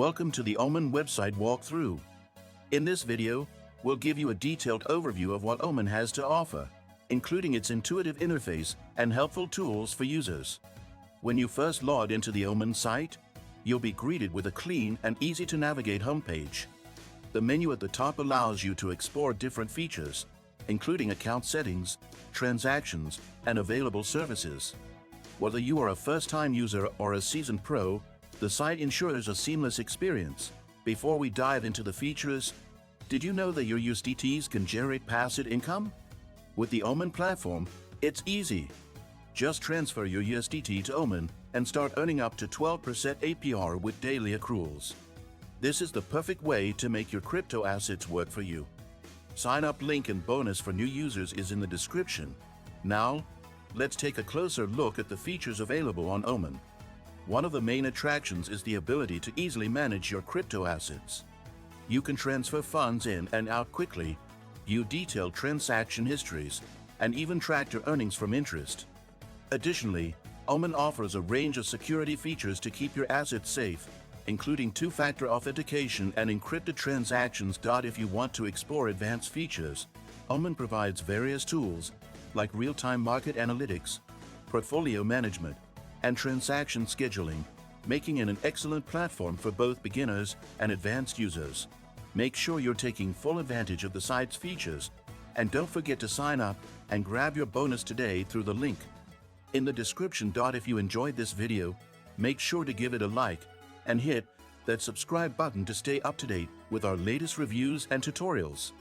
Welcome to the Omen website walkthrough. In this video, we'll give you a detailed overview of what Omen has to offer, including its intuitive interface and helpful tools for users. When you first log into the Omen site, you'll be greeted with a clean and easy-to-navigate homepage. The menu at the top allows you to explore different features, including account settings, transactions, and available services. Whether you are a first-time user or a seasoned pro, the site ensures a seamless experience. Before we dive into the features, did you know that your USDTs can generate passive income? With the Omen platform, it's easy. Just transfer your USDT to Omen and start earning up to 12% APR with daily accruals. This is the perfect way to make your crypto assets work for you. Sign up link and bonus for new users is in the description. Now, let's take a closer look at the features available on Omen. One of the main attractions is the ability to easily manage your crypto assets. You can transfer funds in and out quickly, view detailed transaction histories, and even track your earnings from interest. Additionally, Omen offers a range of security features to keep your assets safe, including two-factor authentication and encrypted transactions. If you want to explore advanced features, Omen provides various tools like real-time market analytics, portfolio management, and transaction scheduling, making it an excellent platform for both beginners and advanced users. Make sure you're taking full advantage of the site's features, and don't forget to sign up and grab your bonus today through the link in the description. If you enjoyed this video, make sure to give it a like and hit that subscribe button to stay up to date with our latest reviews and tutorials.